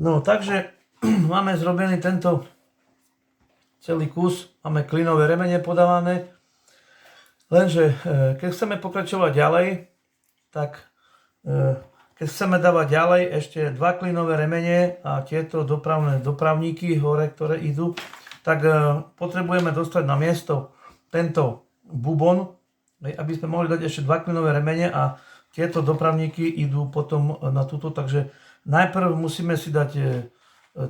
No takže máme zrobený tento celý kus, máme klínové remene podávané, lenže keď chceme pokračovať ďalej, tak keď chceme dávať ďalej ešte 2 klínové remene a tieto dopravníky hore, ktoré idú, tak potrebujeme dostať na miesto tento bubon, aby sme mohli dať ešte 2 klínové remene a tieto dopravníky idú potom na túto, takže najprv musíme si dať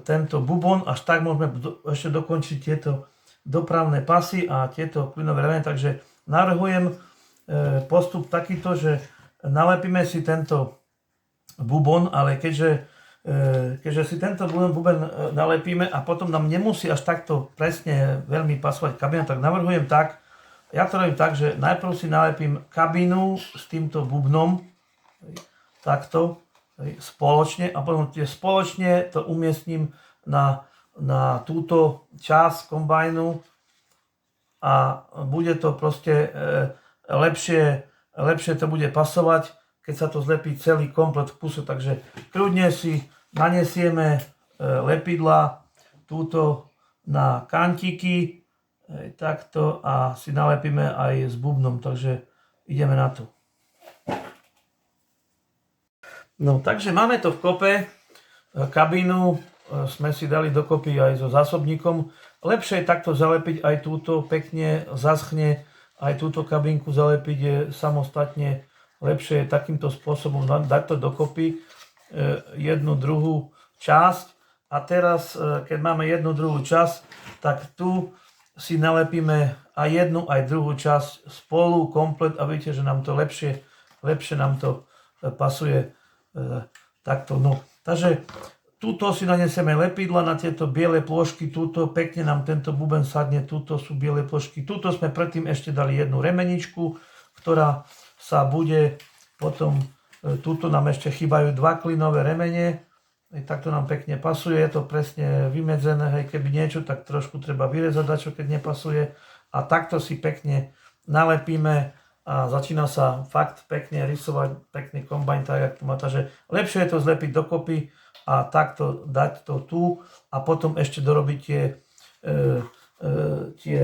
tento bubon, až tak môžeme ešte dokončiť tieto dopravné pasy a tieto klínové remene, takže navrhujem postup takýto, že nalepíme si tento bubon, ale keďže si tento buben nalepíme a potom nám nemusí až takto presne veľmi pasovať kabína, tak navrhujem tak, ja to robím tak, že najprv si nalepím kabínu s týmto bubnom, takto, spoločne a potom spoločne to umiestním na túto časť kombajnu a bude to proste lepšie to bude pasovať, keď sa to zlepí celý komplet v kuse. Takže kľudne si nanesieme lepidla túto na kantíky, takto a si nalepíme aj s bubnom, takže ideme na to. No takže máme to v kope, kabínu sme si dali dokopy aj so zásobníkom. Lepšie je takto zalepiť aj túto, pekne zaschne, aj túto kabínku zalepiť je samostatne, lepšie je takýmto spôsobom dať to dokopy, jednu druhú časť. A teraz, keď máme jednu druhú časť, tak tu si nalepíme aj jednu, aj druhú časť spolu, komplet a vidíte, že nám to lepšie nám to pasuje takto. No. Takže tuto si nanesieme lepidla na tieto biele plôžky, tuto pekne nám tento buben sadne, tuto sú biele plôžky, tuto sme predtým ešte dali jednu remeničku, ktorá sa bude potom, tuto nám ešte chýbajú 2 klínové remene, takto nám pekne pasuje, je to presne vymedzené, hej, keby niečo, tak trošku treba vyrezať, dačo, keď nepasuje a takto si pekne nalepíme a začína sa fakt pekne rysovať, pekný kombajn, tak jak to má, takže lepšie je to zlepiť dokopy a takto dať to tu a potom ešte dorobiť tie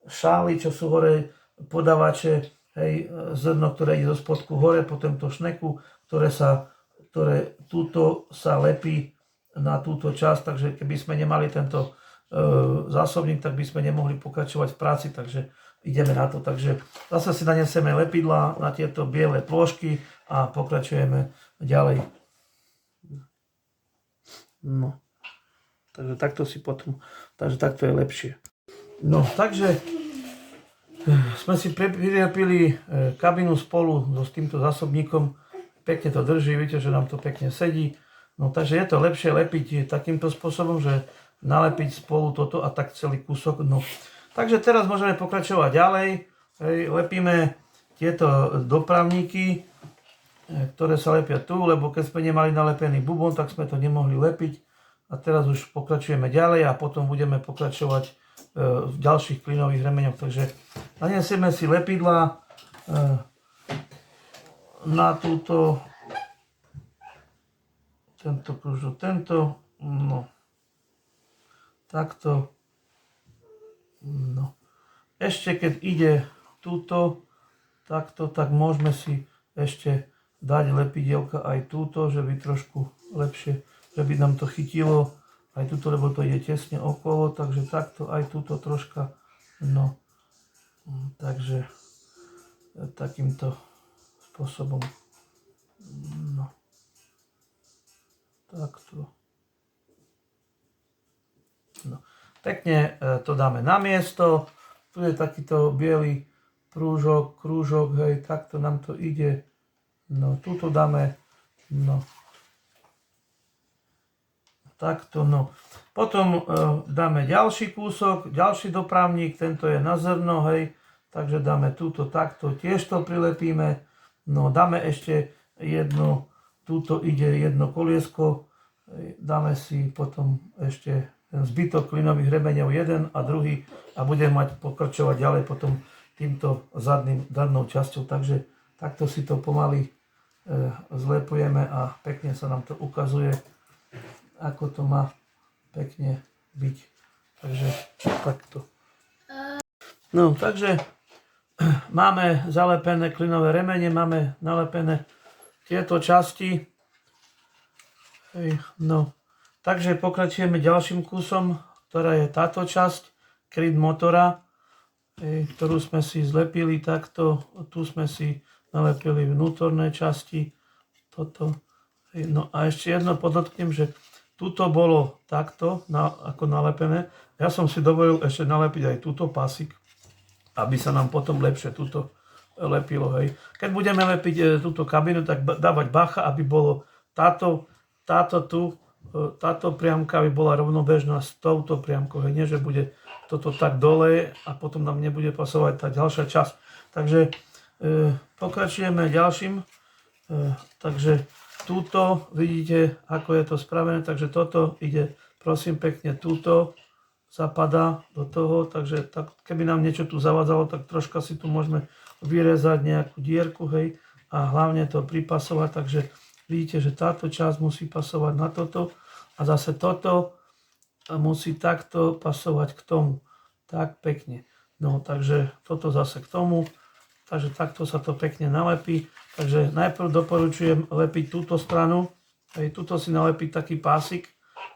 šály, čo sú hore, podávače, hej, zrno, ktoré ide zo spodku hore, potom to šneku, ktoré túto sa lepí na túto časť, takže keby sme nemali tento zásobník, tak by sme nemohli pokračovať v práci, takže ideme na to. Takže zase si nanesieme lepidla na tieto biele plôžky a pokračujeme ďalej. No, takže takto si potom, takže takto je lepšie. No, takže sme si prilepili kabínu spolu s týmto zásobníkom, pekne to drží, vidíte, že nám to pekne sedí. No takže je to lepšie lepiť takýmto spôsobom, že nalepiť spolu toto a tak celý kúsok. No. Takže teraz môžeme pokračovať ďalej. Hej, lepíme tieto dopravníky, ktoré sa lepia tu, lebo keď sme nemali nalepený bubon, tak sme to nemohli lepiť. A teraz už pokračujeme ďalej a potom budeme pokračovať v ďalších klínových remeňoch. Takže nanesieme si lepidla na túto, tento kružok, tento, no, takto, no. Ešte keď ide túto, takto, tak môžeme si ešte dať lepidielka aj túto, že by trošku lepšie, že by nám to chytilo aj túto, lebo to ide tesne okolo, takže takto aj túto troška, no, takže takýmto spôsobom, no, takto, no, pekne to dáme na miesto, tu je takýto biely krúžok, hej, takto nám to ide, no, tuto dáme, no, takto, no, potom dáme ďalší kúsok, ďalší dopravník, tento je na zrno, hej, takže dáme túto takto, tiež to prilepíme. No dáme ešte jedno, túto ide jedno koliesko, dáme si potom ešte ten zbytok klínových remeňov, jeden a druhý a budeme mať pokračovať ďalej potom týmto zadnou časťou. Takže takto si to pomaly zlepujeme a pekne sa nám to ukazuje. ako to má pekne byť. Takže takto. No, takže máme zalepené klinové remene, máme nalepené tieto časti. Hej, no. Takže pokračujeme ďalším kusom, ktorá je táto časť, kryt motora, ktorú sme si zlepili takto. Tu sme si nalepili vnútorné časti. Toto. No a ešte jedno podotknem, že tuto bolo takto ako nalepené. Ja som si dovolil ešte nalepiť aj túto pásik, aby sa nám potom lepšie tuto lepilo. Hej. Keď budeme lepiť túto kabinu, tak dávať bacha, aby bolo táto priamka by bola rovnobežná s touto priamkou. Hej. Nie, že bude toto tak dole a potom nám nebude pasovať tá ďalšia časť. Takže pokračujeme ďalším. Takže túto vidíte, ako je to spravené. Takže toto ide, prosím pekne, túto zapadá do toho. Takže tak, keby nám niečo tu zavadzalo, tak troška si tu môžeme vyrezať nejakú dierku, hej, a hlavne to pripasovať. Takže vidíte, že táto časť musí pasovať na toto a zase toto musí takto pasovať k tomu. Tak pekne. No, takže toto zase k tomu. Takže takto sa to pekne nalepí. Takže najprv doporučujem lepiť túto stranu. Hej, tuto si nalepiť taký pásik,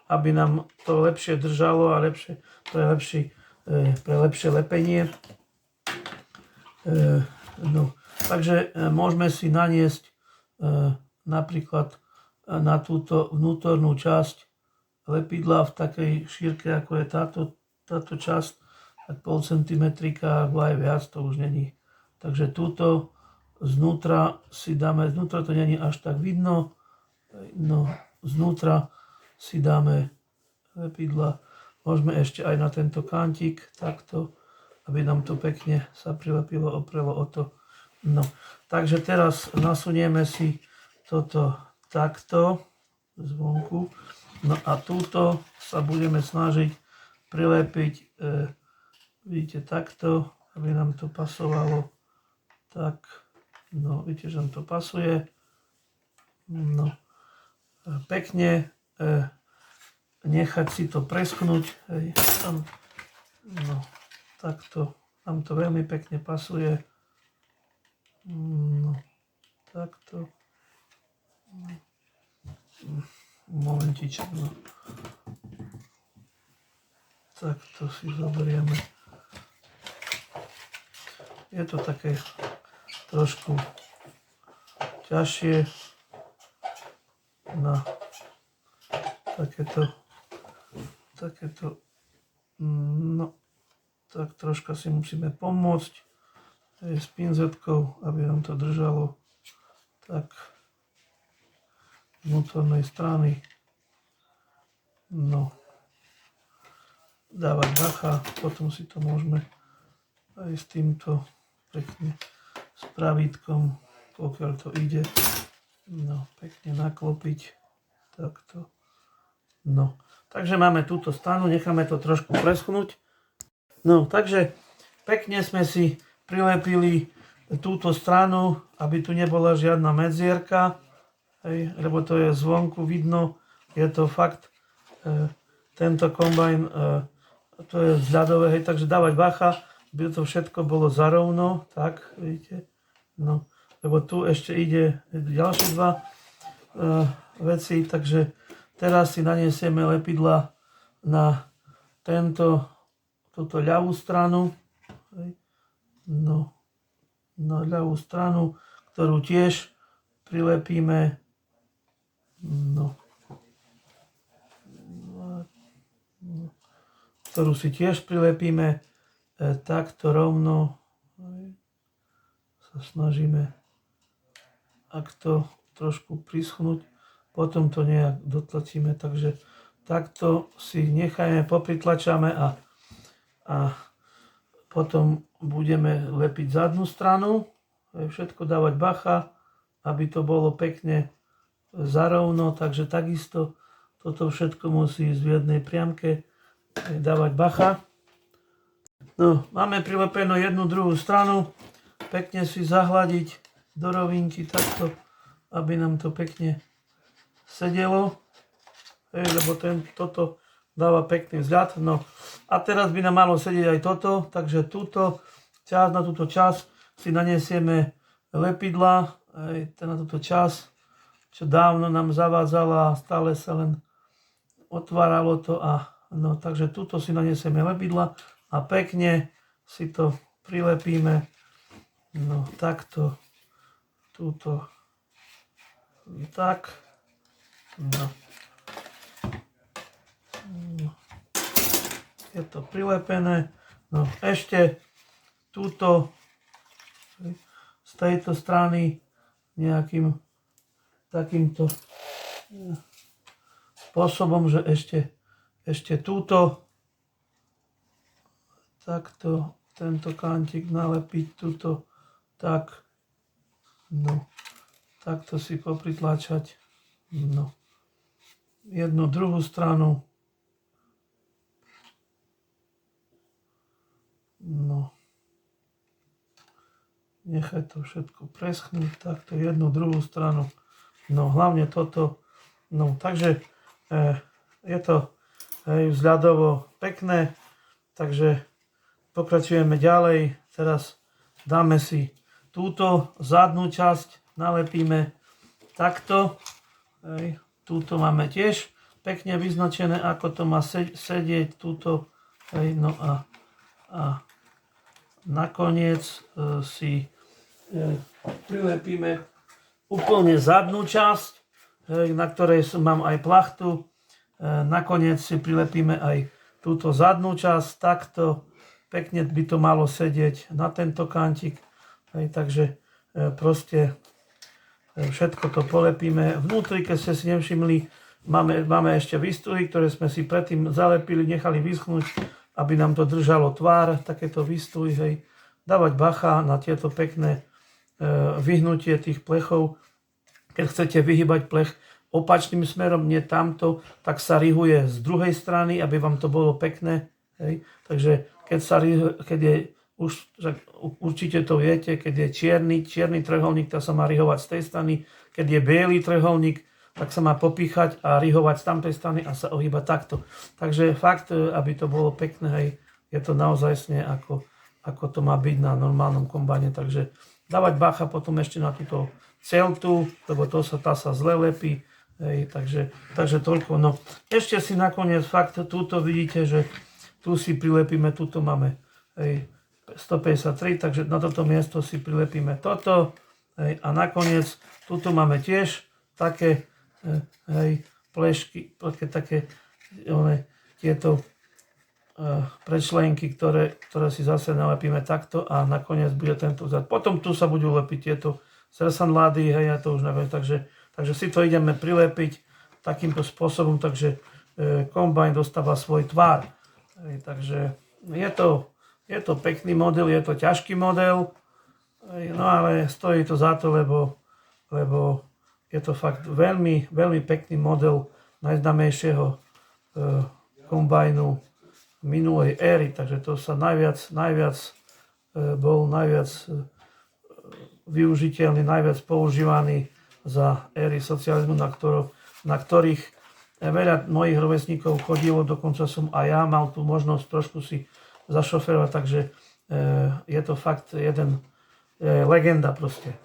aby nám to lepšie držalo a pre lepšie lepenie. No, takže môžeme si naniesť napríklad na túto vnútornú časť lepidla v takej šírke, ako je táto časť, tak 0,5 cm alebo aj viac, to už není. Takže túto znútra si dáme, znútra to není až tak vidno, no znútra si dáme lepidla. Môžeme ešte aj na tento kantík takto, aby nám to pekne sa prilepilo, oprelo o to. No, takže teraz nasunieme si toto takto zvonku. No a túto sa budeme snažiť prilepiť, vidíte, takto, aby nám to pasovalo. Tak, no, vidíte, že nám to pasuje. No, pekne nechať si to preschnúť. Hej, tam, no, takto nám to veľmi pekne pasuje. No, takto. Momentiček, no. Takto si zoberieme. Je to také trošku ťažšie na takéto, no, tak troška si musíme pomôcť s pinzetkou, aby nám to držalo tak vnútornej strany. No, dávať bacha, potom si to môžeme aj s týmto pekne s pravítkom, pokiaľ to ide, no, pekne naklopiť takto. No, takže máme túto stranu, necháme to trošku preschnúť. No, takže pekne sme si prilepili túto stranu, aby tu nebola žiadna medzierka, hej, lebo to je zvonku vidno, je to fakt, tento kombajn, to je vzľadové, hej, takže dávať bacha, aby to všetko bolo zarovno, tak, vidíte, no, lebo tu ešte ide ďalšie dva veci, takže teraz si naniesieme lepidla na túto ľavú stranu, hej, no, na ľavú stranu, ktorú tiež prilepíme, no, ktorú si tiež prilepíme takto rovno, sa snažíme takto trošku prischnúť, potom to nejak dotlačíme, takže takto si nechajme, popritlačame a potom budeme lepiť zadnú stranu, všetko dávať bacha, aby to bolo pekne zarovno, takže takisto toto všetko musí ísť v jednej priamke, dávať bacha. No, máme prilepenú jednu druhú stranu, pekne si zahladiť do rovinky takto, aby nám to pekne sedelo. lebo toto dáva pekný vzhľad. No a teraz by nám malo sedieť aj toto, takže na túto časť si naniesieme lepidla, na túto časť, čo dávno nám zavádzala a stále sa len otváralo to a no, takže tuto si naniesieme lepidla a pekne si to prilepíme, no takto, túto, tak, no. Je to prilepené, no ešte túto z tejto strany nejakým takýmto spôsobom, že ešte túto takto tento kantík nalepiť túto tak, no takto si popritlačať, no jednu druhú stranu, no nechaj to všetko preschnúť, takto jednu druhú stranu, no hlavne toto, no takže je to vzhľadovo pekné, takže pokračujeme ďalej, teraz dáme si túto zadnú časť, nalepíme takto, túto máme tiež pekne vyznačené, ako to má sedieť, túto, no a nakoniec si prilepíme úplne zadnú časť, na ktorej mám aj plachtu. Nakoniec si prilepíme aj túto zadnú časť, takto pekne by to malo sedieť na tento kantík. Takže proste všetko to polepíme. Vnútri, keď ste si nevšimli, máme ešte výstruhy, ktoré sme si predtým zalepili, nechali vyschnúť, aby nám to držalo tvár, takéto výstruhy, hej. Dávať bacha na tieto pekné vyhnutie tých plechov. Keď chcete vyhybať plech opačným smerom, nie tamto, tak sa rihuje z druhej strany, aby vám to bolo pekné. Hej. Takže keď je, už určite to viete, keď je čierny trojuholník, tak sa má rihovať z tej strany. Keď je biely trojuholník, tak sa má popíchať a rihovať z tamtej strany a sa ohýbať takto. Takže fakt, aby to bolo pekné, hej, je to naozaj ako to má byť na normálnom kombajne. Takže dávať bacha potom ešte na túto celtu, lebo tá sa zle lepí. Hej, takže toľko. No, ešte si nakoniec fakt túto vidíte, že tu si prilepíme, tuto máme 153, takže na toto miesto si prilepíme toto. Hej, a nakoniec tuto máme tiež také plešky, také tieto prečlenky, ktoré si zase nalepíme takto a nakoniec bude tento vzad. Potom tu sa budú lepiť tieto srsanlády, hej, ja to už neviem, takže si to ideme prilepiť takýmto spôsobom, takže kombajn dostáva svoj tvár. Hej, takže je to pekný model, je to ťažký model, no ale stojí to za to, lebo je to fakt veľmi, veľmi pekný model najznámejšieho kombajnu minulej éry, takže to sa bol najviac využiteľný, najviac používaný za éry socializmu, na ktorých veľa mojich rovesníkov chodilo, dokonca som aj ja mal tú možnosť trošku si zašoferovať, takže je to fakt legenda proste.